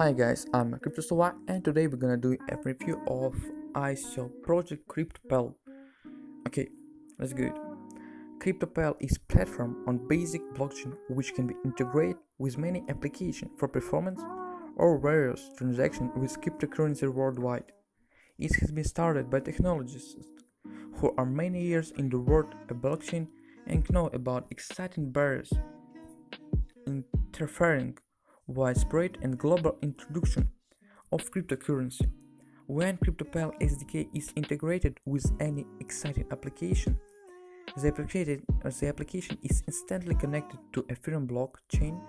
Hi guys, I'm КриптоСова and today we're gonna do a review of ICO project Kryptopal. Okay, let's go. Kryptopal is platform on basic blockchain which can be integrated with many applications for performance or various transactions with cryptocurrency worldwide. It has been started by technologists who are many years in the world of blockchain and know about exciting barriers interfering widespread and global introduction of cryptocurrency. When Kryptopal SDK is integrated with any exciting application, the application is instantly connected to Ethereum blockchain.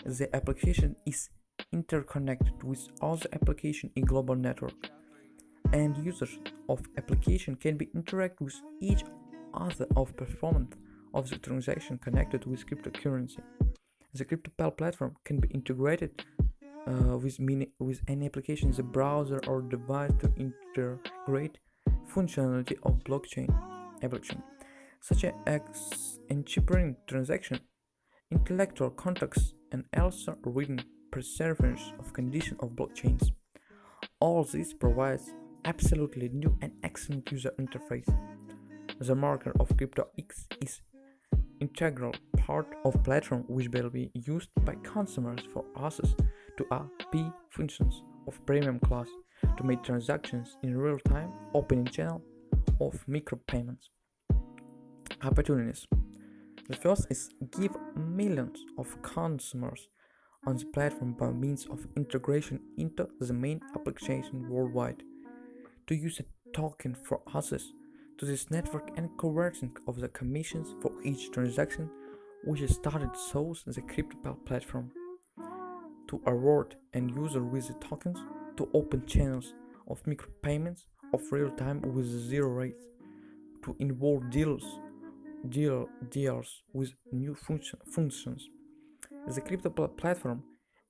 The application is interconnected with other applications in global network, and users of application can be interact with each other of performance of the transaction connected with cryptocurrency. The Kryptopal platform can be integrated with any application in the browser or device to integrate functionality of blockchain, such as encrypting transaction, intellectual contracts, and also reading perseverance of condition of blockchains. All this provides absolutely new and excellent user interface. The marker of CryptoX is integral part of platform which will be used by consumers for access to API functions of premium class to make transactions in real time, opening channel of micropayments opportunities. The first is give millions of consumers on the platform by means of integration into the main application worldwide to use a token for access to this network and converting of the commissions for each transaction which is started shows the Kryptopal platform to award end user with the tokens to open channels of micropayments of real time with zero rates to involve deals with new functions. The Kryptopal platform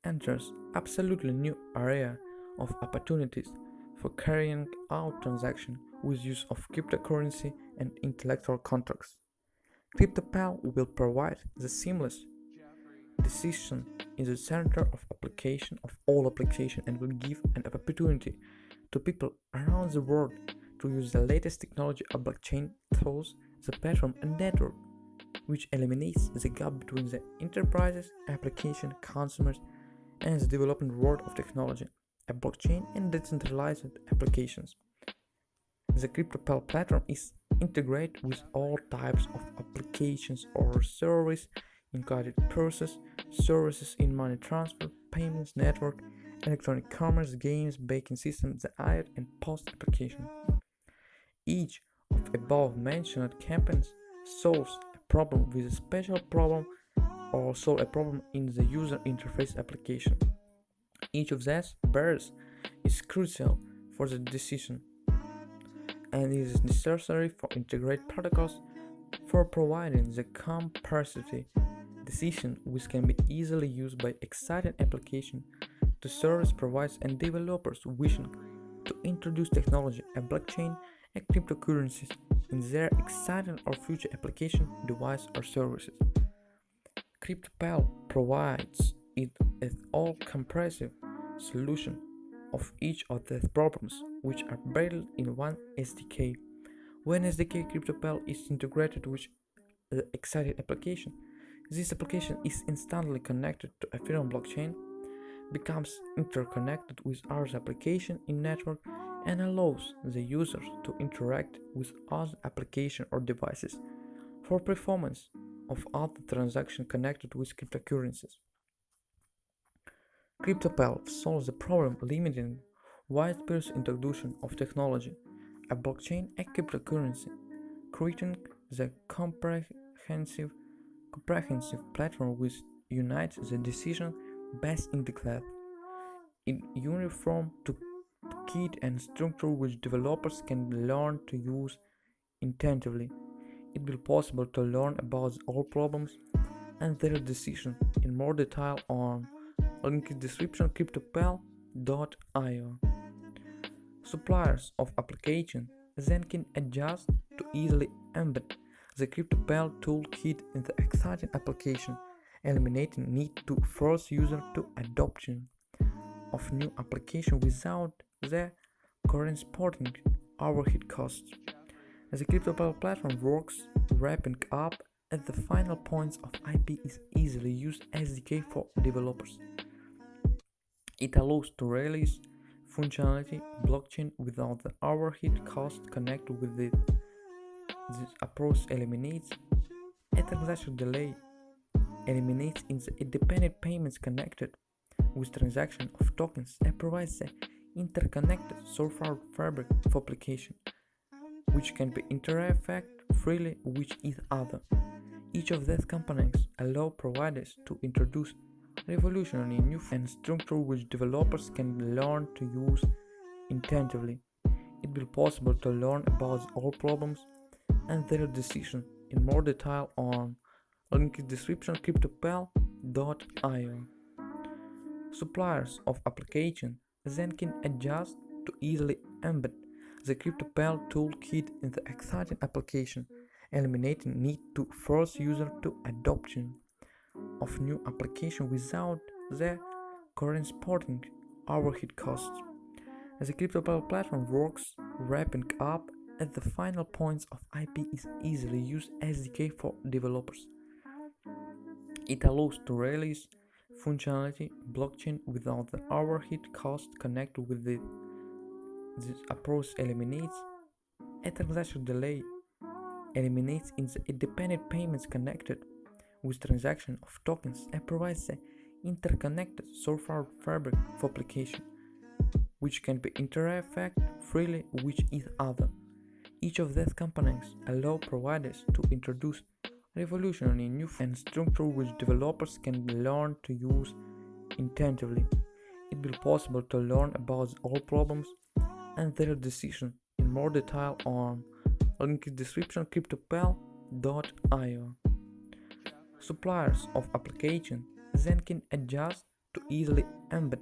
enters absolutely new area of opportunities for carrying out transactions with use of cryptocurrency and intellectual contracts. Kryptopal will provide the seamless decision in the center of application of all applications and will give an opportunity to people around the world to use the latest technology of blockchain tools, the platform and network, which eliminates the gap between the enterprises, application, consumers, and the developing world of technology, a blockchain and decentralized applications. The Kryptopal platform is integrated with all types of applications or services, including process, services in money transfer, payments, network, electronic commerce, games, banking systems, the IOT and post application. Each of above mentioned campaigns solves a problem with a special problem or solve a problem in the user interface application. Each of these barriers is crucial for the decision and it is necessary for integrated protocols for providing the complexity decision which can be easily used by exciting application to service providers and developers wishing to introduce technology and blockchain and cryptocurrencies in their exciting or future application, device or services. Kryptopal provides it as all-comprehensive solution of each of the problems which are bundled in one SDK. When SDK Kryptopal is integrated with the excited application, this application is instantly connected to Ethereum blockchain, becomes interconnected with other applications in network, and allows the users to interact with other applications or devices for performance of other transactions connected with cryptocurrencies. Kryptopal solves the problem limiting widespread introduction of technology, a blockchain and cryptocurrency, creating the comprehensive platform which unites the decision based in the cloud in uniform toolkit and structure which developers can learn to use intensively. It will be possible to learn about all problems and their decision in more detail on link in description Kryptopal.io. Suppliers of application then can adjust to easily embed the Kryptopal toolkit in the exciting application, eliminating need to force user to adoption. of new application without the corresponding overhead costs. The Kryptopal platform works wrapping up at the final points of IP is easily used SDK for developers. It allows to release functionality blockchain without the overhead cost connected with it. This approach eliminates a transaction delay, eliminates independent payments connected with transaction of tokens, and provides the interconnected software fabric for application, which can be interact freely with each other. Each of these components allow providers to introduce revolutionary new and structure which developers can learn to use intensively. It will be possible to learn about all problems and their decision in more detail on link in description Kryptopal.io. Suppliers of application then can adjust to easily embed the Kryptopal toolkit in the exciting application, eliminating need to force user to adoption of new application without the corresponding overhead costs. The Kryptopal platform works wrapping up at the final points of IP is easily used SDK for developers. It allows to release functionality blockchain without the overhead cost connected with it. This approach eliminates a transaction delay, eliminates independent payments connected with transaction of tokens, and provides the interconnected software fabric for application, which can be interact freely with each other. Each of these components allow providers to introduce revolutionary new and structure which developers can learn to use intensively. It will be possible to learn about all problems and their decision in more detail on link in description Kryptopal.io. Suppliers of application then can adjust to easily embed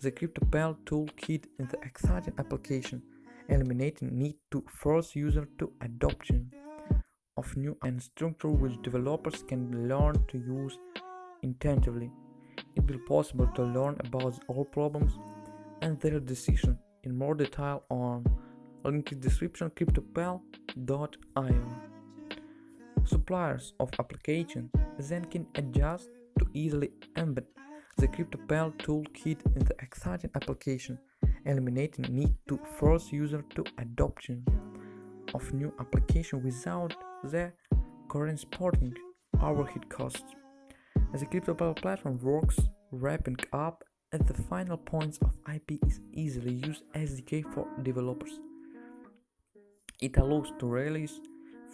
the Kryptopal toolkit in the exciting application, eliminating need to force user to adoption of new and structure which developers can learn to use intensively. It will be possible to learn about all problems and their decision in more detail on link in description Kryptopal.io. Suppliers of application then can adjust to easily embed the Kryptopal toolkit in the exciting application, eliminating need to force user to adoption of new application without the corresponding overhead costs. The Kryptopal platform works wrapping up at the final points of IP is easily used SDK for developers. It allows to release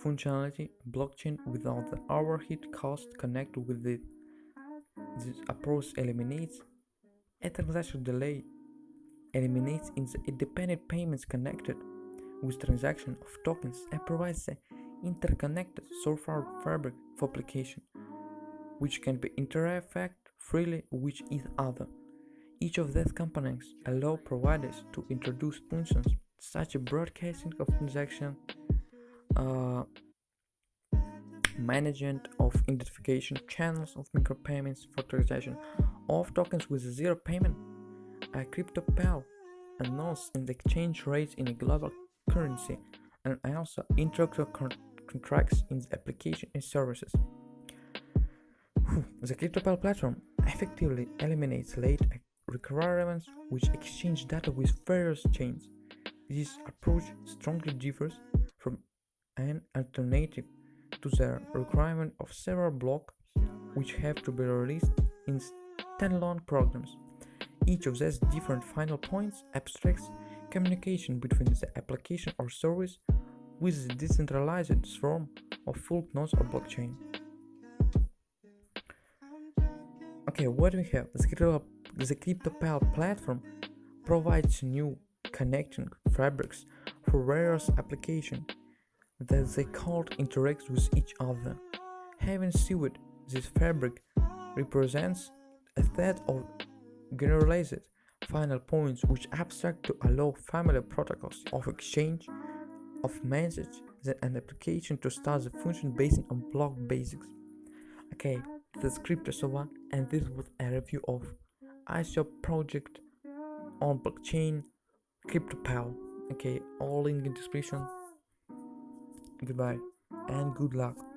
functionality blockchain without the overhead cost connected with it. This approach eliminates a transaction delay, eliminates independent payments connected with transaction of tokens, and provides the interconnected software fabric for application, which can be interact freely with each other. Each of these components allow providers to introduce functions such as broadcasting of transaction, management of identification channels of micropayments for transaction of tokens with zero payment. Kryptopal announced in the exchange rates in a global currency and also integral contracts in the application and services. The Kryptopal platform effectively eliminates late requirements which exchange data with various chains. This approach strongly differs from an alternative to the requirement of several blocks which have to be released in standalone programs. Each of these different final points abstracts communication between the application or service with the decentralized form of full nodes of blockchain. Okay, what we have? The Kryptopal platform provides new connecting fabrics for various applications that they can't interact with each other. Having seen this fabric represents a set of generalized final points which abstract to allow family protocols of exchange of messages and application to start the function based on block basics. Okay, this is КриптоСова, and this was a review of ICO project on blockchain, Kryptopal. Okay, all link in description. Goodbye and good luck.